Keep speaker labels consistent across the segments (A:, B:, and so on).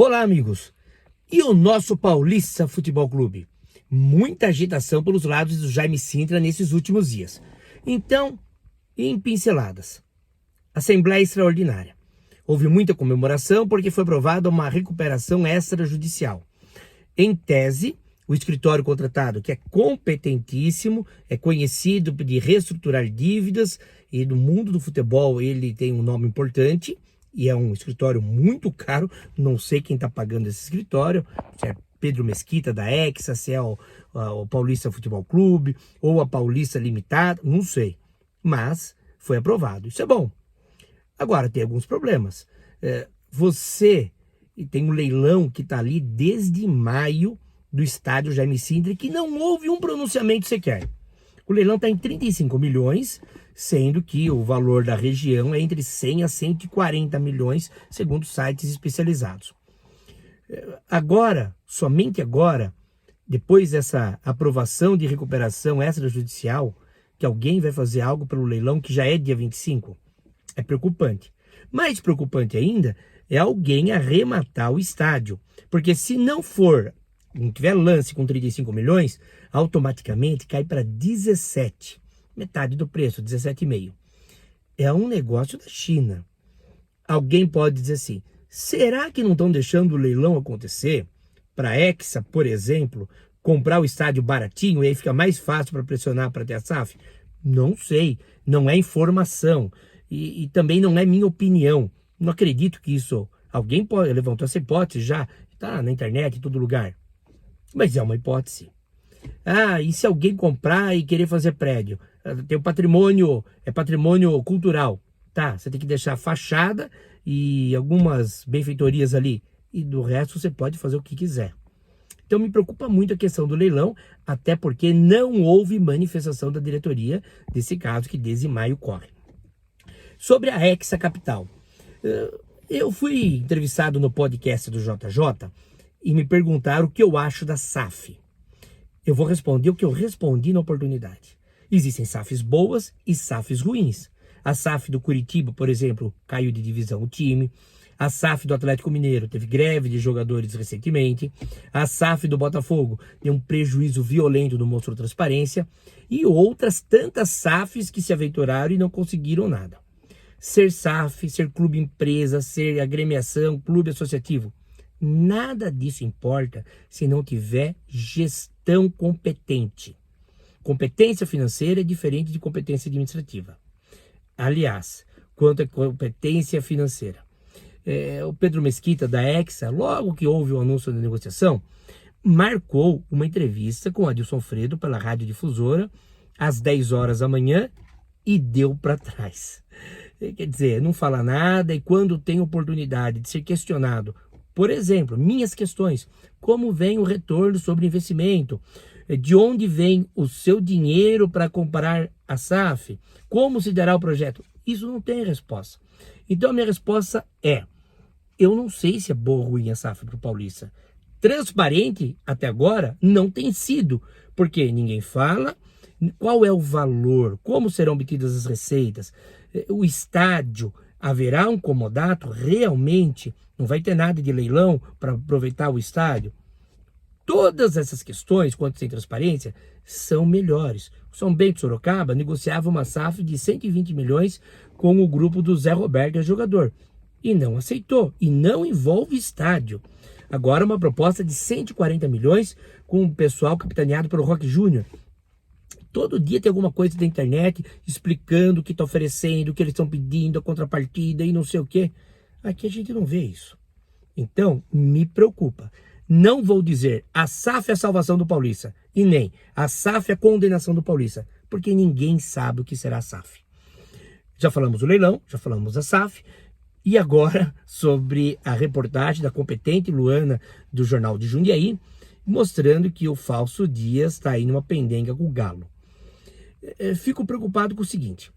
A: Olá, amigos! E o nosso Paulista Futebol Clube? Muita agitação pelos lados do Jaime Sintra nesses últimos dias. Então, em pinceladas. Assembleia Extraordinária. Houve muita comemoração porque foi aprovada uma recuperação extrajudicial. Em tese, o escritório contratado, que é competentíssimo, é conhecido de reestruturar dívidas e no mundo do futebol ele tem um nome importante e é um escritório muito caro. Não sei quem está pagando esse escritório, se é Pedro Mesquita da Hexa, se é o Paulista Futebol Clube ou a Paulista Limitada, não sei. Mas foi aprovado, isso é bom. Agora tem alguns problemas. Você tem um leilão que está ali desde maio do estádio Jaime Sintra, que não houve um pronunciamento sequer. O leilão está em 35 milhões, sendo que o valor da região é entre 100 a 140 milhões, segundo sites especializados. Agora, somente agora, depois dessa aprovação de recuperação extrajudicial, que alguém vai fazer algo pelo leilão que já é dia 25, é preocupante. Mais preocupante ainda é alguém arrematar o estádio, porque se não tiver lance com 35 milhões, automaticamente cai para 17, metade do preço, 17,5. É um negócio da China. Alguém pode dizer assim, será que não estão deixando o leilão acontecer? Para a Hexa, por exemplo, comprar o estádio baratinho e aí fica mais fácil para pressionar para ter a SAF? Não sei, não é informação e também não é minha opinião. Não acredito que isso, alguém levantou essa hipótese já, está na internet, em todo lugar. Mas é uma hipótese. E se alguém comprar e querer fazer prédio? Tem o patrimônio, é patrimônio cultural. Tá, você tem que deixar a fachada e algumas benfeitorias ali. E do resto você pode fazer o que quiser. Então me preocupa muito a questão do leilão, até porque não houve manifestação da diretoria desse caso que desde maio corre. Sobre a Hexa Capital. Eu fui entrevistado no podcast do JJ e me perguntaram o que eu acho da SAF. Eu vou responder o que eu respondi na oportunidade. Existem SAFs boas e SAFs ruins. A SAF do Curitiba, por exemplo, caiu de divisão o time. A SAF do Atlético Mineiro teve greve de jogadores recentemente. A SAF do Botafogo tem um prejuízo violento, não mostrou transparência. E outras tantas SAFs que se aventuraram e não conseguiram nada. Ser SAF, ser clube empresa, ser agremiação, clube associativo, nada disso importa se não tiver gestão competente. Competência financeira é diferente de competência administrativa. Aliás, quanto à competência financeira, o Pedro Mesquita da Hexa, logo que houve o anúncio da negociação, marcou uma entrevista com Adilson Fredo pela Rádio Difusora às 10 horas da manhã e deu para trás. Quer dizer, não fala nada e quando tem oportunidade de ser questionado, por exemplo, minhas questões, como vem o retorno sobre investimento, de onde vem o seu dinheiro para comprar a SAF, como se dará o projeto, isso não tem resposta. Então a minha resposta é, eu não sei se é boa ou ruim a SAF para o Paulista. Transparente até agora não tem sido, porque ninguém fala qual é o valor, como serão obtidas as receitas, o estádio, haverá um comodato realmente, não vai ter nada de leilão para aproveitar o estádio. Todas essas questões, quanto sem transparência, são melhores. O São Bento Sorocaba negociava uma SAF de 120 milhões com o grupo do Zé Roberto, que é jogador, e não aceitou, e não envolve estádio. Agora uma proposta de 140 milhões com o pessoal capitaneado pelo Roque Júnior. Todo dia tem alguma coisa da internet explicando o que está oferecendo, o que eles estão pedindo, a contrapartida e não sei o quê. Aqui a gente não vê isso. Então, me preocupa. Não vou dizer a SAF é a salvação do Paulista e nem a SAF é a condenação do Paulista, porque ninguém sabe o que será a SAF. Já falamos do leilão, já falamos da SAF e agora sobre a reportagem da competente Luana do Jornal de Jundiaí, mostrando que o falso Dias está aí numa pendenga com o Galo. Fico preocupado com o seguinte,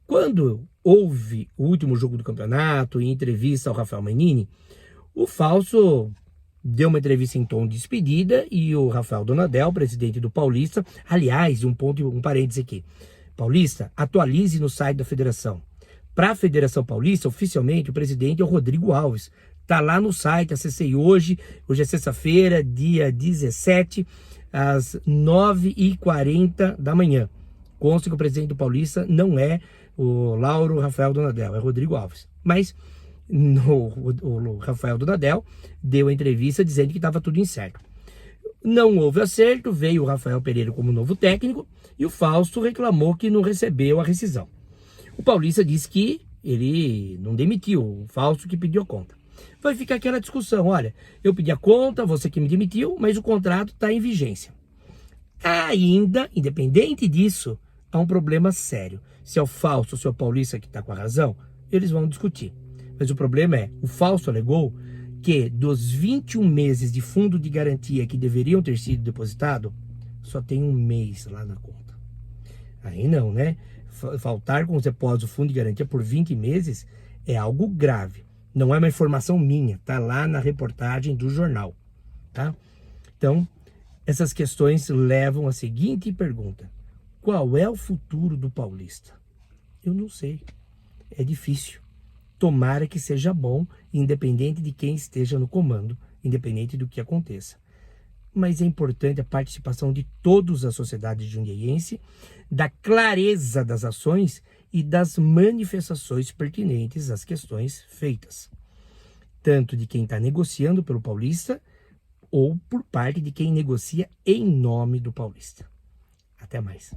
A: quando houve o último jogo do campeonato, em entrevista ao Rafael Manini, o falso deu uma entrevista em tom de despedida e o Rafael Donadel, presidente do Paulista, aliás, um parênteses aqui, Paulista, atualize no site da federação. Para a Federação Paulista, oficialmente, o presidente é o Rodrigo Alves. Tá lá no site, acessei hoje. Hoje é sexta-feira, dia 17, às 9h40 da manhã. Consta que o presidente do Paulista não é o Lauro Rafael Donadel, é Rodrigo Alves. Mas o Rafael Donadel deu a entrevista dizendo que estava tudo incerto. Não houve acerto, veio o Rafael Pereira como novo técnico e o Fausto reclamou que não recebeu a rescisão. O Paulista disse que ele não demitiu, o Fausto que pediu a conta. Vai ficar aquela discussão, olha, eu pedi a conta, você que me demitiu, mas o contrato está em vigência. Ainda, independente disso, há um problema sério. Se é o Fausto ou se é o Paulista que está com a razão, eles vão discutir. Mas o problema é, o Fausto alegou que dos 21 meses de fundo de garantia que deveriam ter sido depositados, só tem um mês lá na conta. Aí não, né? Faltar com os depósitos do fundo de garantia por 20 meses é algo grave. Não é uma informação minha, tá lá na reportagem do jornal, tá? Então, essas questões levam à seguinte pergunta: qual é o futuro do Paulista? Eu não sei. É difícil. Tomara que seja bom, independente de quem esteja no comando, independente do que aconteça. Mas é importante a participação de todos da sociedade jundiaiense, da clareza das ações e das manifestações pertinentes às questões feitas. Tanto de quem está negociando pelo Paulista, ou por parte de quem negocia em nome do Paulista. Até mais.